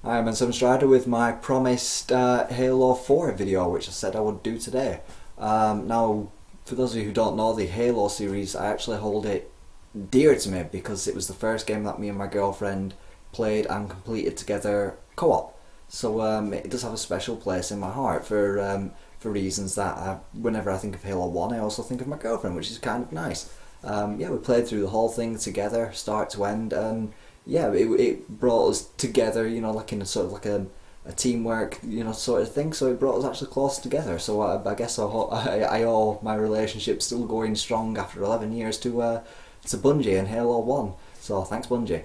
I'm Seven Strider with my promised Halo 4 video, which I said I would do today. Now, for those of you who don't know, the Halo series, I actually hold it dear to me because it was the first game that me and my girlfriend played and completed together co-op. So it does have a special place in my heart for reasons that whenever I think of Halo 1, I also think of my girlfriend, which is kind of nice. Yeah, we played through the whole thing together, start to end, and yeah, it brought us together, like in a sort of like a teamwork, sort of thing. So it brought us actually close together. So I guess I owe my relationship still going strong after 11 years to Bungie and Halo 1. So thanks, Bungie.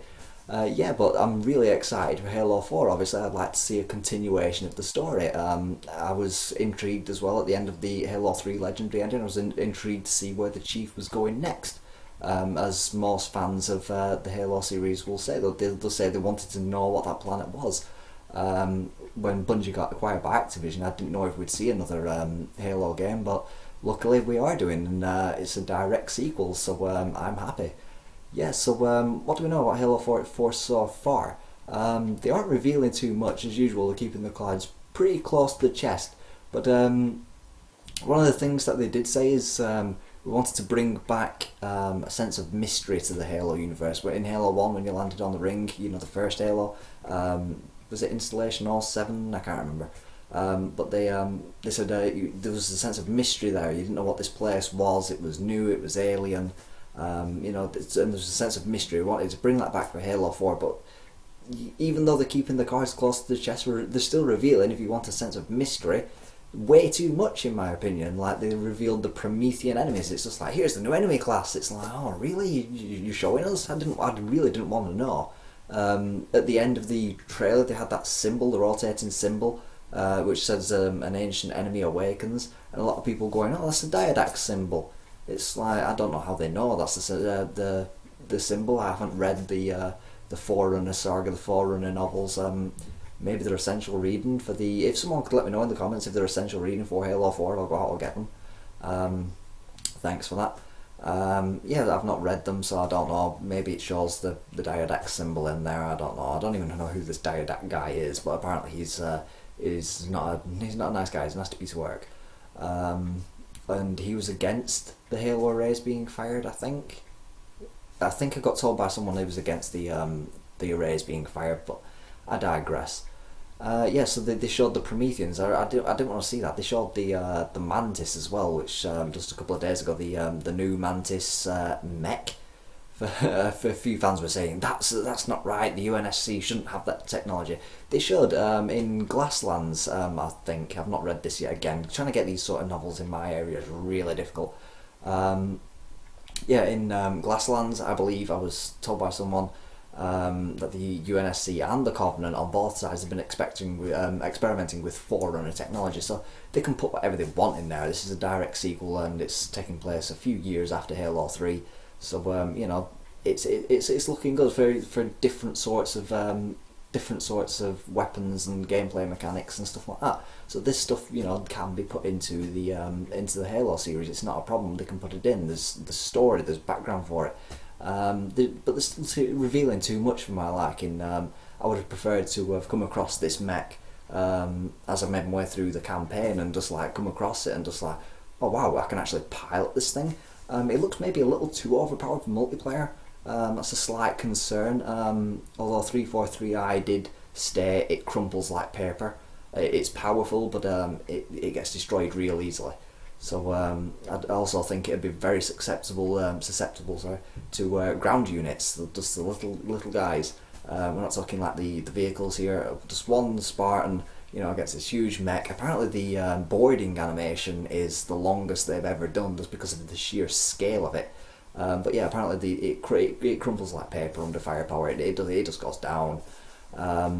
Yeah, but I'm really excited for Halo 4. Obviously, I'd like to see a continuation of the story. I was intrigued as well at the end of the Halo 3 Legendary ending. I was intrigued to see where the Chief was going next. As most fans of the Halo series will say, they'll say they wanted to know what that planet was. When Bungie got acquired by Activision, I didn't know if we'd see another Halo game, but luckily we are doing, and it's a direct sequel, so I'm happy. Yeah, so what do we know about Halo 4 so far? They aren't revealing too much, as usual. They're keeping the cards pretty close to the chest. But one of the things that they did say is we wanted to bring back a sense of mystery to the Halo universe. Where in Halo 1, when you landed on the ring, the first Halo, was it Installation or 7? I can't remember. But they said there was a sense of mystery there. You didn't know what this place was. It was new. It was alien. And there's a sense of mystery. We wanted to bring that back for Halo 4, but even though they're keeping the cards close to the chest, they're still revealing, if you want a sense of mystery, way too much in my opinion. Like, they revealed the Promethean enemies. It's just like, here's the new enemy class. It's like, oh really? You're showing us? I really didn't want to know. At the end of the trailer, they had that symbol, the rotating symbol, which says an ancient enemy awakens, and a lot of people going, oh, that's the Diadax symbol. It's like, I don't know how they know that's the symbol. I haven't read the Forerunner saga, the Forerunner novels. Maybe they're essential reading for the. If someone could let me know in the comments if they're essential reading for Halo 4, I'll go out and get them. Thanks for that. Yeah, I've not read them, so I don't know. Maybe it shows the Diadac symbol in there. I don't know. I don't even know who this Diadac guy is, but apparently he's not a nice guy. He's a nasty piece of work. And he was against the Halo arrays being fired. I think I got told by someone he was against the arrays being fired, but I digress. Yeah, so they showed the Prometheans. I didn't want to see that. They showed the Mantis as well, which just a couple of days ago, the new Mantis mech. For a few fans were saying that's not right. The UNSC shouldn't have that technology. They should. In Glasslands, I think I've not read this yet. Again, trying to get these sort of novels in my area is really difficult. Yeah, in Glasslands, I believe I was told by someone that the UNSC and the Covenant on both sides have been experimenting with Forerunner technology, so they can put whatever they want in there. This is a direct sequel, and it's taking place a few years after Halo 3. So it's looking good for different sorts of weapons and gameplay mechanics and stuff like that. So this stuff can be put into the Halo series. It's not a problem. They can put it in. There's the story. There's background for it. But they're still revealing too much for my liking. I would have preferred to have come across this mech as I made my way through the campaign and just like come across it and just like, oh wow, I can actually pilot this thing. It looks maybe a little too overpowered for multiplayer. That's a slight concern. Although 343i did state it crumples like paper. It's powerful, but it gets destroyed real easily. So I also think it'd be very susceptible to ground units, just the little guys. We're not talking like the vehicles here. Just one Spartan, gets this huge mech. Apparently the boarding animation is the longest they've ever done, just because of the sheer scale of it. But yeah, apparently it crumples like paper under firepower. It just goes down.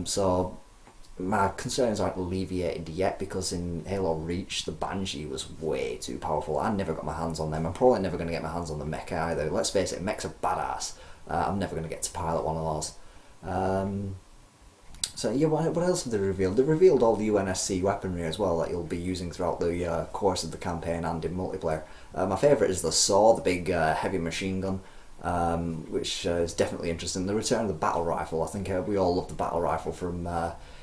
So my concerns aren't alleviated yet, because in Halo Reach the Banshee was way too powerful. I never got my hands on them. I'm probably never going to get my hands on the mecha either. Let's face it, mechs are badass. I'm never going to get to pilot one of those. So yeah, what else have they revealed? They revealed all the UNSC weaponry as well that you'll be using throughout the course of the campaign and in multiplayer. My favourite is the saw, the big heavy machine gun. which is definitely interesting. The return of the battle rifle. I think we all love the battle rifle from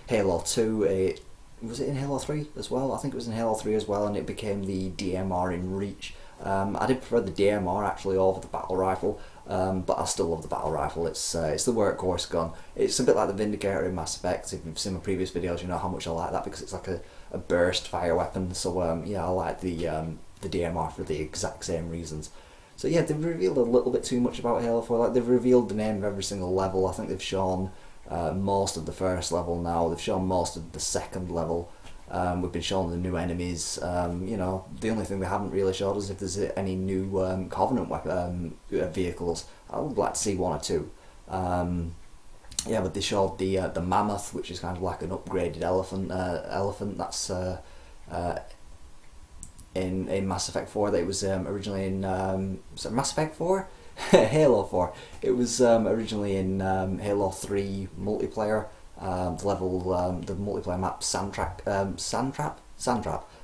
Halo 2. Was it in Halo 3 as well? I think it was in Halo 3 as well, and it became the DMR in Reach. I did prefer the DMR actually over the battle rifle, but I still love the battle rifle. It's the workhorse gun. It's a bit like the Vindicator in Mass Effect. If you've seen my previous videos, you know how much I like that because it's like a burst fire weapon. So yeah, I like the DMR for the exact same reasons. So yeah, they've revealed a little bit too much about Halo 4. Like, they've revealed the name of every single level. I think they've shown most of the first level now. They've shown most of the second level. We've been shown the new enemies. You know, the only thing they haven't really showed us if there's any new Covenant vehicles. I would like to see one or two. Yeah, but they showed the mammoth, which is kind of like an upgraded elephant. Elephant that's in Mass Effect 4. That it was originally in Mass Effect 4, Halo 4. It was originally in Halo 3 multiplayer. The level, the multiplayer map, Sandtrap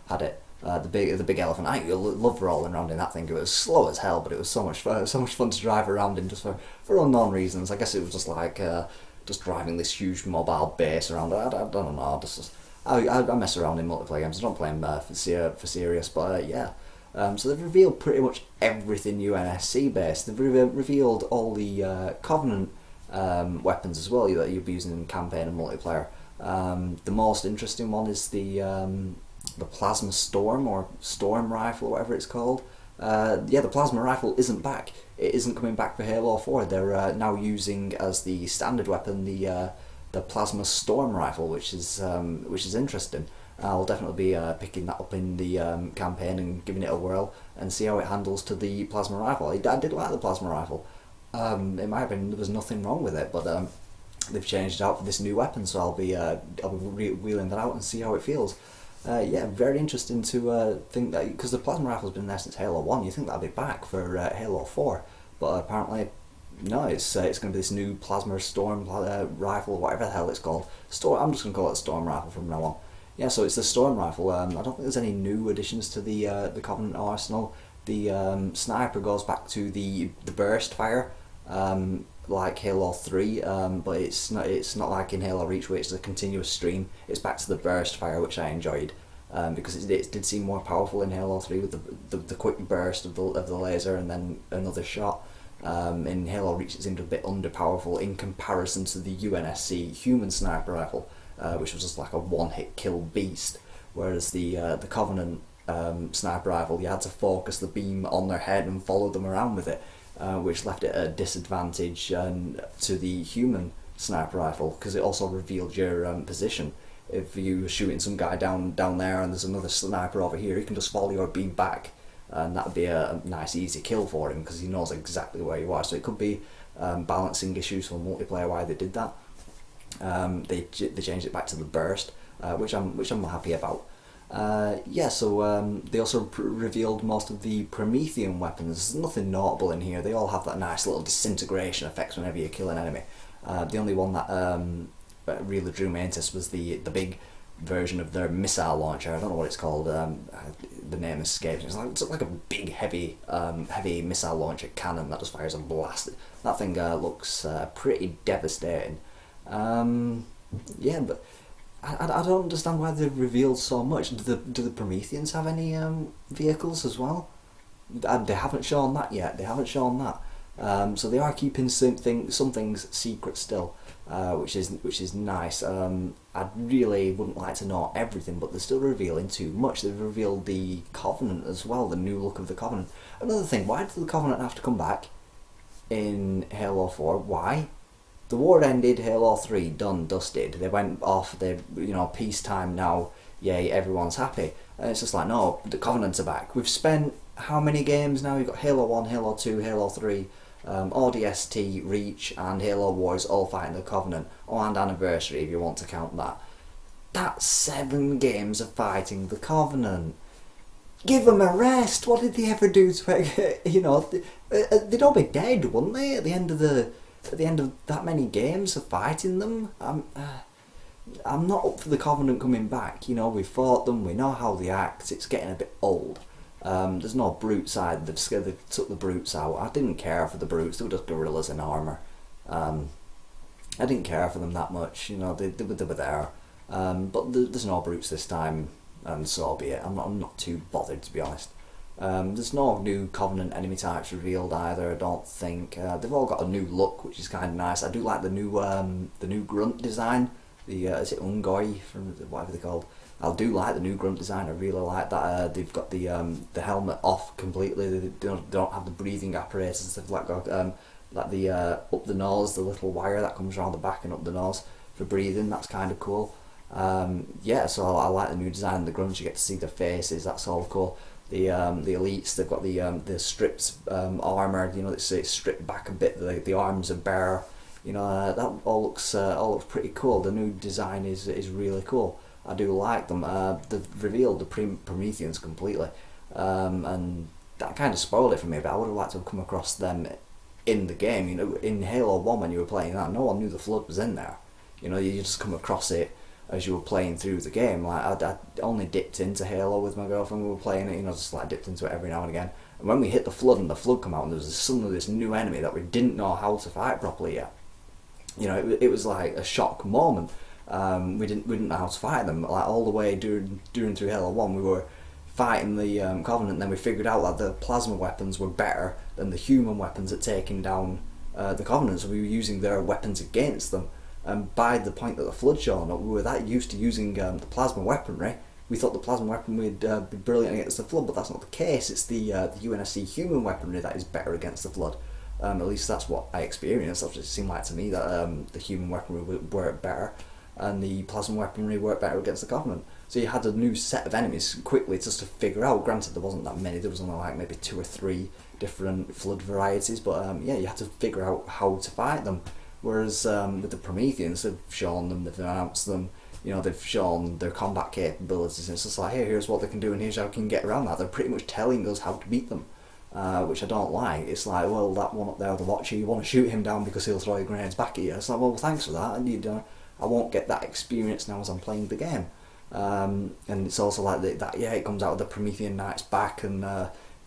had it. The big elephant. I loved rolling around in that thing. It was slow as hell, but it was so much fun to drive around in just for unknown reasons. I guess it was just like just driving this huge mobile base around. I don't know. I mess around in multiplayer games. I don't play them for serious, but yeah. So they've revealed pretty much everything UNSC based. They've revealed all the Covenant weapons as well that you'll be using in campaign and multiplayer. The most interesting one is the plasma storm or storm rifle, whatever it's called. Yeah, the plasma rifle isn't back. It isn't coming back for Halo 4. They're now using as the standard weapon the plasma storm rifle, which is interesting. I'll definitely be picking that up in the campaign and giving it a whirl and see how it handles to the plasma rifle. I did like the plasma rifle. In my opinion, there was nothing wrong with it, but they've changed it out for this new weapon, so I'll be wheeling that out and see how it feels. Yeah, very interesting to think that, because the plasma rifle's been there since Halo 1. You think that'll be back for Halo 4, but apparently no. It's going to be this new plasma storm rifle, whatever the hell it's called. I'm just going to call it Storm Rifle from now on. Yeah, so it's the Storm Rifle. I don't think there's any new additions to the Covenant arsenal. The sniper goes back to the burst fire, like Halo 3, but it's not like in Halo Reach where it's a continuous stream. It's back to the burst fire, which I enjoyed, because it did seem more powerful in Halo 3 with the quick burst of the laser and then another shot. In Halo Reach it seemed a bit underpowerful in comparison to the UNSC human sniper rifle, which was just like a one-hit kill beast, whereas the Covenant sniper rifle, you had to focus the beam on their head and follow them around with it, which left it at a disadvantage to the human sniper rifle, because it also revealed your position. If you were shooting some guy down there and there's another sniper over here, he can just follow your beam back, and that'd be a nice easy kill for him because he knows exactly where you are. So it could be balancing issues for multiplayer why they did that. They changed it back to the burst, which I'm happy about. Yeah, so they also revealed most of the Promethean weapons. There's nothing notable in here. They all have that nice little disintegration effects whenever you kill an enemy. The only one that really drew my interest was the big version of their missile launcher. I don't know what it's called. The name escapes. It's like a big heavy missile launcher cannon that just fires a blast. That thing looks pretty devastating. Yeah, but I don't understand why they've revealed so much. Do the Prometheans have any vehicles as well? They haven't shown that yet. They haven't shown that. So they are keeping some things secret still, which is nice. I really wouldn't like to know everything, but they're still revealing too much. They've revealed the Covenant as well, the new look of the Covenant. Another thing, why did the Covenant have to come back in Halo 4? Why? The war ended, Halo 3, done, dusted. They went off, peacetime now, yay, everyone's happy. And it's just like, no, the Covenants are back. We've spent how many games now? You've got Halo 1, Halo 2, Halo 3, ODST, Reach, and Halo Wars all fighting the Covenant. Oh, and Anniversary, if you want to count that. That's 7 games of fighting the Covenant. Give them a rest. What did they ever do to, they'd all be dead, wouldn't they, at the end of that many games of fighting them? I'm not up for the Covenant coming back. We've fought them, we know how they act, it's getting a bit old. There's no brute side. They took the brutes out. I didn't care for the brutes. They were just gorillas in armor. Um, I didn't care for them that much. You know, they were there. But there's no brutes this time, and so be it. I'm not too bothered, to be honest. There's no new Covenant enemy types revealed either, I don't think. They've all got a new look, which is kind of nice. I do like the new grunt design. Is it Ungoi, from whatever they're called? I do like the new grunt design. I really like that. They've got the helmet off completely. They don't have the breathing apparatus. They've like the up the nose, the little wire that comes around the back and up the nose for breathing. That's kind of cool. Yeah, so I like the new design. The grunts, you get to see their faces. That's all cool. The elites, they've got the stripped armor. You know, it's stripped back a bit. The arms are bare. You know, that all looks pretty cool. The new design is really cool. I do like them. They've revealed the Prometheans completely, and that kind of spoiled it for me. But I would have liked to have come across them in the game. You know, in Halo 1 when you were playing that, no one knew the Flood was in there. You know, you just come across it as you were playing through the game. Like I only dipped into Halo with my girlfriend when we were playing it. You know, just like dipped into it every now and again. And when we hit the Flood and the Flood come out, and there was suddenly this new enemy that we didn't know how to fight properly yet. You know, it was like a shock moment. We didn't know how to fight them. Like all the way during through Halo 1, we were fighting the Covenant, and then we figured out that the plasma weapons were better than the human weapons at taking down the Covenant, so we were using their weapons against them. And by the point that the Flood showed up, we were that used to using the plasma weaponry. We thought the plasma weapon would be brilliant against the Flood, but that's not the case. It's the UNSC human weaponry that is better against the Flood. At least that's what I experienced. It seemed like to me that the human weaponry worked better, and the plasma weaponry worked better against the Covenant. So you had a new set of enemies quickly just to figure out. Granted, there wasn't that many. There was only like maybe 2 or 3 different Flood varieties, but yeah, you had to figure out how to fight them. Whereas with the Prometheans, they've shown them, they've announced them, you know, they've shown their combat capabilities, and it's just like, hey, here's what they can do, and here's how we can get around that. They're pretty much telling us how to beat them, which I don't like. It's like, well, that one up there, the Watcher, you want to shoot him down because he'll throw your grenades back at you. It's like, well, thanks for that, and I won't get that experience now as I'm playing the game. And it's also like yeah, it comes out with the Promethean Knights back, and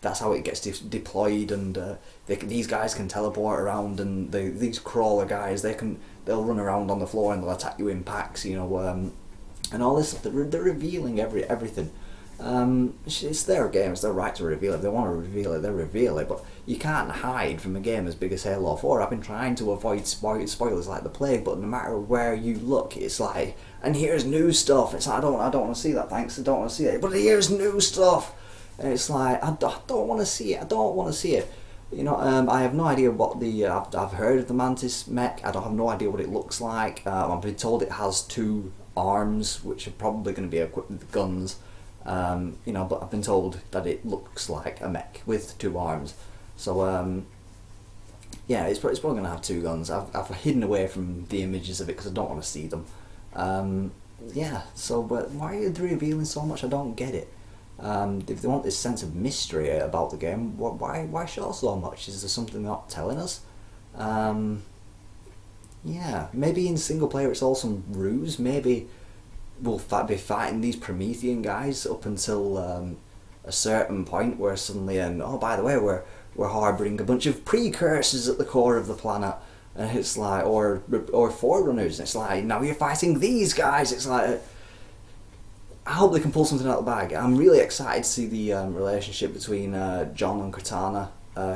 that's how it gets deployed, and these guys can teleport around, and these crawler guys, they'll run around on the floor and they'll attack you in packs, you know, and all this stuff. They're revealing everything. It's their game, it's their right to reveal it. If they want to reveal it, they reveal it, but you can't hide from a game as big as Halo 4. I've been trying to avoid spoilers like the plague, but no matter where you look, it's like, and here's new stuff. It's like, I don't want to see that, thanks, I don't want to see it, but here's new stuff. And it's like, I don't want to see it. I don't want to see it. You know, I have no idea what I've heard of the Mantis mech. I don't have no idea what it looks like. I've been told it has 2 arms, which are probably going to be equipped with guns. You know, but I've been told that it looks like a mech with 2 arms. So yeah, it's probably going to have 2 guns. I've hidden away from the images of it because I don't want to see them. Yeah. So, but why are they revealing so much? I don't get it. If they want this sense of mystery about the game, why show so much? Is there something they're not telling us? Yeah, maybe in single player it's all some ruse. Maybe we'll be fighting these Promethean guys up until a certain point where suddenly, and oh, by the way, we're harbouring a bunch of precursors at the core of the planet, and it's like, or forerunners. And it's like, now you're fighting these guys. It's like, I hope they can pull something out of the bag. I'm really excited to see the relationship between John and Cortana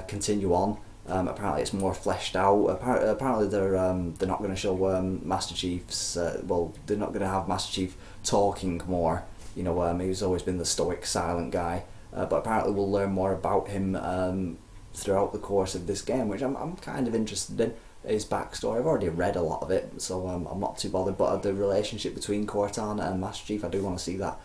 continue on. Apparently it's more fleshed out. Apparently they're not going to show Master Chief's. Well, they're not going to have Master Chief talking more. You know, he's always been the stoic, silent guy. But apparently we'll learn more about him throughout the course of this game, which I'm kind of interested in. His backstory, I've already read a lot of it, so I'm not too bothered, but the relationship between Cortana and Master Chief, I do want to see that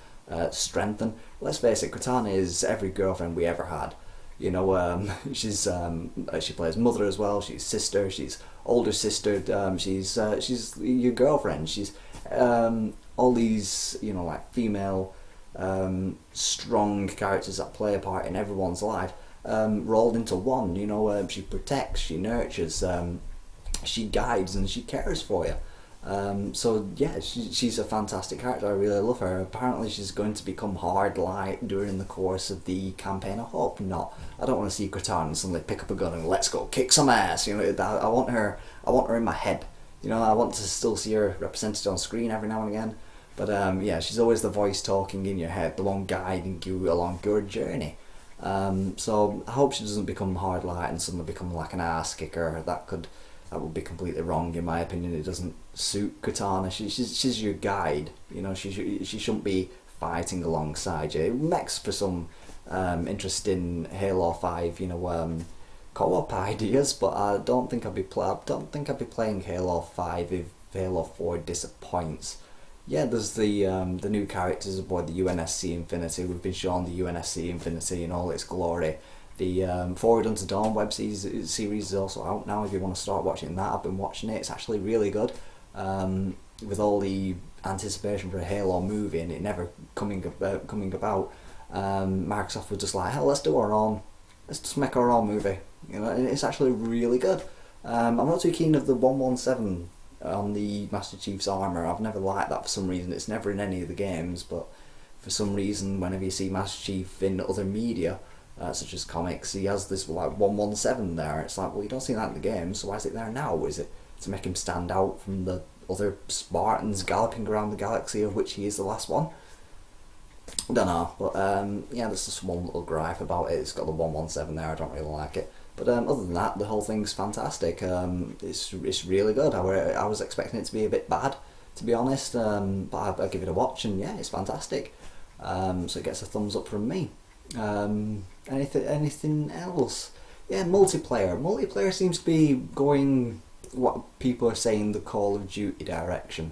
strengthen. Let's face it, Cortana is every girlfriend we ever had. You know, she plays mother as well, she's sister, she's older sister, she's your girlfriend, she's all these, you know, like female strong characters that play a part in everyone's life, rolled into one. You know, she protects, she nurtures, she guides, and she cares for you. So yeah, she's a fantastic character. I really love her. Apparently, she's going to become hard light during the course of the campaign. I hope not. I don't want to see Cortana suddenly pick up a gun and let's go kick some ass. You know, I want her. I want her in my head. You know, I want to still see her represented on screen every now and again. But yeah, she's always the voice talking in your head, the one guiding you along your journey. So I hope she doesn't become hard light and suddenly become like an ass kicker. That would be completely wrong in my opinion. It doesn't suit Cortana. She's your guide. You know, she shouldn't be fighting alongside you. It makes for some interesting Halo 5, co-op ideas, but I don't think I'd be playing Halo 5 if Halo 4 disappoints. Yeah, there's the new characters aboard the UNSC Infinity. We've been shown the UNSC Infinity in all its glory. The Forward Unto Dawn web series is also out now. If you want to start watching that, I've been watching it. It's actually really good. With all the anticipation for a Halo movie and it never coming about, Microsoft was just like, hell, let's do our own. Let's just make our own movie. You know, and it's actually really good. I'm not too keen of the 117 on the Master Chief's armor. I've never liked that for some reason. It's never in any of the games, but for some reason, whenever you see Master Chief in other media, such as comics, he has this like 117 there. It's like, well, you don't see that in the game, so why is it there now? Is it to make him stand out from the other Spartans galloping around the galaxy, of which he is the last one? I don't know, but yeah, there's just one little gripe about it. It's got the 117 there. I don't really like it. But other than that, the whole thing's fantastic. It's really good. I was expecting it to be a bit bad, to be honest, but I give it a watch, and yeah, it's fantastic. So it gets a thumbs up from me. Anything else? Yeah, multiplayer. Multiplayer seems to be going what people are saying the Call of Duty direction.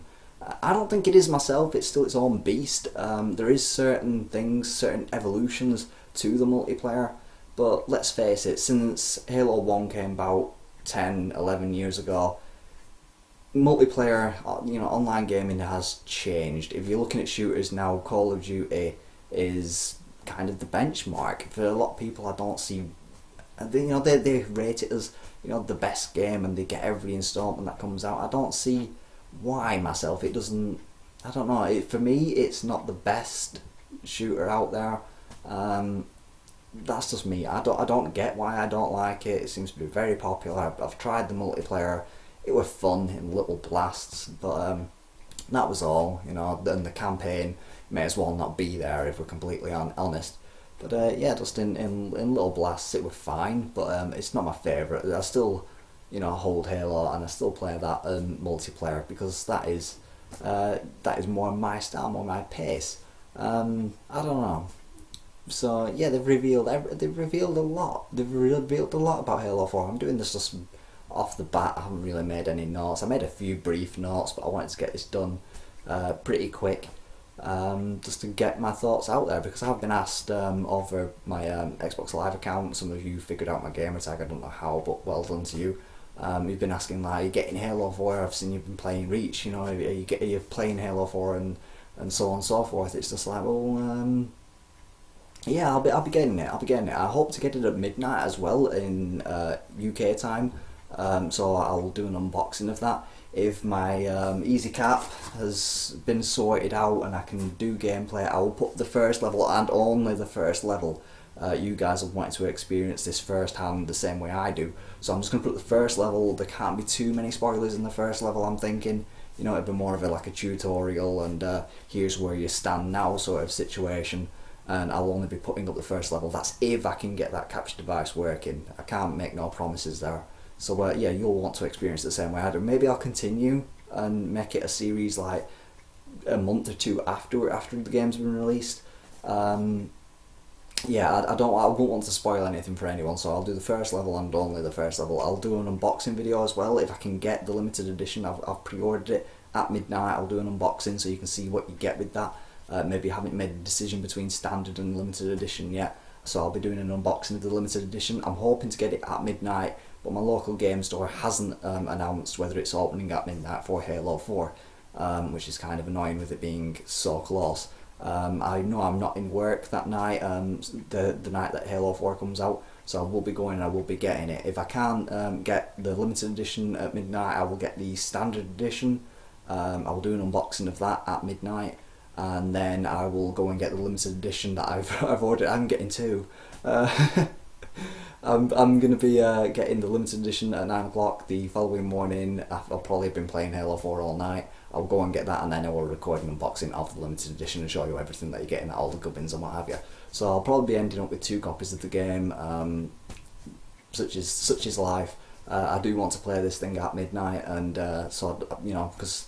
I don't think it is myself. It's still its own beast. There is certain things, certain evolutions to the multiplayer. But let's face it, since Halo 1 came about 10, 11 years ago, multiplayer, online gaming has changed. If you're looking at shooters now, Call of Duty is kind of the benchmark. For a lot of people, I don't see, they rate it as, the best game and they get every installment that comes out. I don't see why myself. It doesn't, I don't know, for me, it's not the best shooter out there. That's just me. I don't get why I don't like it. It seems to be very popular. I've tried the multiplayer. It was fun in little blasts, but that was all. And the campaign may as well not be there if we're completely honest. But yeah, just in little blasts, it was fine. But it's not my favourite. I still, hold Halo and I still play that multiplayer because that is more my style, more my pace. I don't know. So yeah, they've revealed a lot. They've revealed a lot about Halo 4. I'm doing this just off the bat. I haven't really made any notes. I made a few brief notes, but I wanted to get this done pretty quick, just to get my thoughts out there, because I've been asked over my Xbox Live account. Some of you figured out my gamer tag. I don't know how, but well done to you. You've been asking, like, are you getting Halo 4? I've seen you've been playing Reach. Are you playing Halo 4 and so on and so forth. It's just like, well. Yeah, I'll be getting it. I hope to get it at midnight as well in UK time. So I'll do an unboxing of that. If my easy cap has been sorted out and I can do gameplay, I will put the first level and only the first level. You guys have wanted to experience this firsthand the same way I do. So I'm just going to put the first level. There can't be too many spoilers in the first level, I'm thinking. It'd be more of a tutorial and here's where you stand now sort of situation. And I'll only be putting up the first level. That's if I can get that capture device working. I can't make no promises there. So yeah, you'll want to experience it the same way I do. Maybe I'll continue and make it a series like a month or two after the game's been released. Yeah, I won't want to spoil anything for anyone, so I'll do the first level and only the first level. I'll do an unboxing video as well if I can get the limited edition. I've pre-ordered it at midnight. I'll do an unboxing so you can see what you get with that. Maybe I haven't made a decision between standard and limited edition yet, so I'll be doing an unboxing of the limited edition. I'm hoping to get it at midnight, but my local game store hasn't announced whether it's opening at midnight for Halo 4, which is kind of annoying with it being so close. I know I'm not in work that night, the night that Halo 4 comes out, so I will be going and I will be getting it. If I can't get the limited edition at midnight, I will get the standard edition. I will do an unboxing of that at midnight, and then I will go and get the limited edition that I've ordered. I'm getting two. I'm going to be getting the limited edition at 9 o'clock the following morning. I'll probably have been playing Halo 4 all night. I'll go and get that, and then I will record an unboxing of the limited edition and show you everything that you're getting, all the gubbins and what have you. So I'll probably be ending up with 2 copies of the game, such is life. I do want to play this thing at midnight, and so, you know, because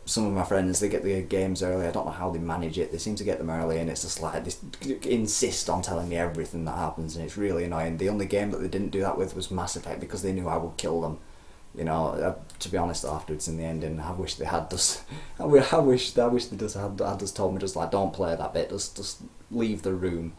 some of my friends, they get the games early. I don't know how they manage it. They seem to get them early, and it's just like they insist on telling me everything that happens, and it's really annoying. The only game that they didn't do that with was Mass Effect, because they knew I would kill them. You know, to be honest, afterwards in the ending, I wish they had just. I wish they just had just told me, just like, don't play that bit. Just leave the room,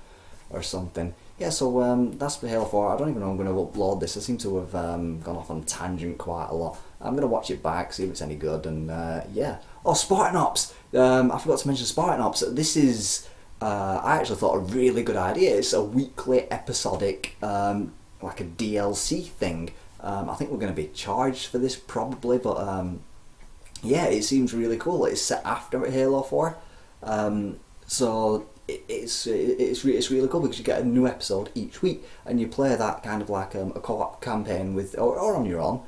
or something. Yeah, so that's for Halo 4. I don't even know I'm going to upload this. I seem to have gone off on tangent quite a lot. I'm going to watch it back, see if it's any good, and yeah. Oh, Spartan Ops! I forgot to mention Spartan Ops. This is, I actually thought, a really good idea. It's a weekly episodic, like a DLC thing. I think we're going to be charged for this probably, but yeah, it seems really cool. It's set after Halo 4, so it's really cool because you get a new episode each week, and you play that kind of like a co-op campaign with, or on your own,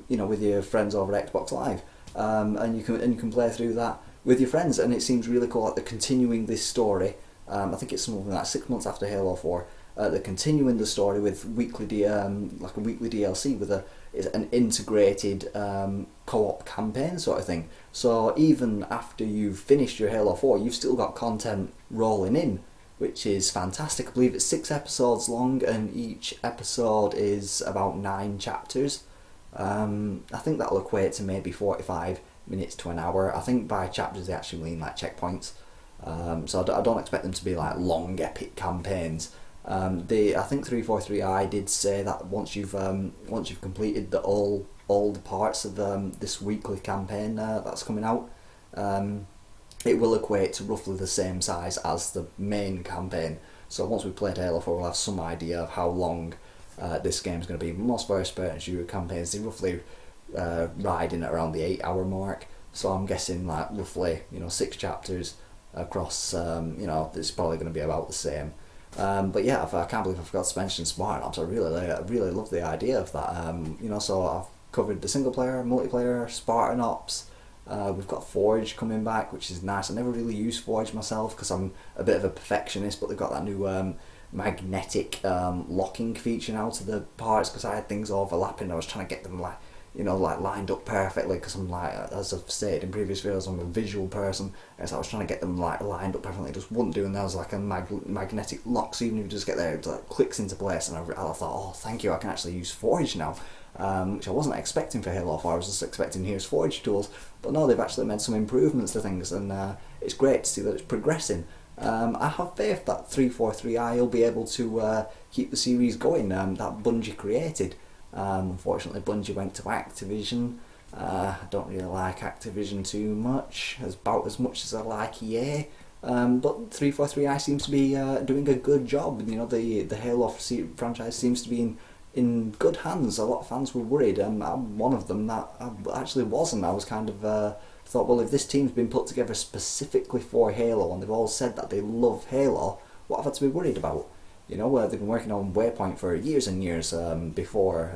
you know, with your friends over at Xbox Live, and you can play through that with your friends, and it seems really cool. Like they're continuing this story. I think it's something like 6 months after Halo 4. They're continuing the story with weekly like a weekly DLC with an integrated co-op campaign sort of thing. So even after you've finished your Halo 4, you've still got content rolling in, which is fantastic. I believe it's 6 episodes long, and each episode is about 9 chapters. I think that'll equate to maybe 45 minutes to an hour. I think by chapters they actually mean like checkpoints. So I don't expect them to be like long epic campaigns. I think 343i did say that once you've completed all the parts of this weekly campaign that's coming out, it will equate to roughly the same size as the main campaign. So once we've played Halo 4, we'll have some idea of how long this game's going to be. Most first-person shooter campaigns, they roughly riding at around the 8-hour mark. So I'm guessing like roughly, you know, 6 chapters across. You know, it's probably going to be about the same. But yeah, I can't believe I forgot to mention Spartan Ops. I really love the idea of that. You know, so I've covered the single player, multiplayer, Spartan Ops. We've got Forge coming back, which is nice. I never really used Forge myself because I'm a bit of a perfectionist, but they've got that new magnetic locking feature now to the parts, because I had things overlapping. I was trying to get them like, you know, like lined up perfectly, because I'm like, as I've stated in previous videos, I'm a visual person, and so I was trying to get them like lined up perfectly. It just wouldn't do, and there was like a magnetic lock, so even if you just get there, it like clicks into place, and I thought, oh, thank you, I can actually use Forge now, which I wasn't expecting for Halo 4. I was just expecting here's Forge tools, but no, they've actually made some improvements to things, and it's great to see that it's progressing. I have faith that 343i will be able to keep the series going that Bungie created. Unfortunately, Bungie went to Activision. I don't really like Activision too much, about as much as I like EA. But 343i seems to be doing a good job. You know, the Halo franchise seems to be in good hands. A lot of fans were worried. I'm one of them that I actually wasn't. I was kind of thought, well, if this team's been put together specifically for Halo, and they've all said that they love Halo, what have I to be worried about? You know, they've been working on Waypoint for years and years before.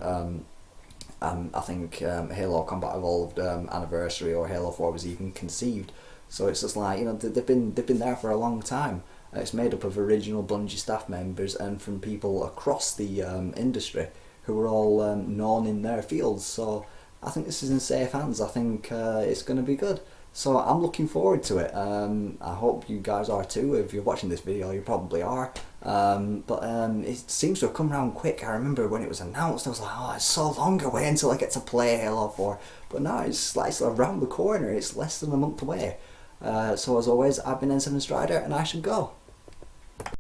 I think Halo Combat Evolved Anniversary or Halo 4 was even conceived. So it's just like, you know, they've been there for a long time. It's made up of original Bungie staff members and from people across the industry who are all known in their fields. So I think this is in safe hands. I think it's going to be good. So I'm looking forward to it. I hope you guys are too. If you're watching this video, you probably are. But it seems to have come around quick. I remember when it was announced, I was like, oh, it's so long away until I get to play Halo 4. But now it's like around the corner. It's less than a month away. So as always, I've been N7Strider, and I should go.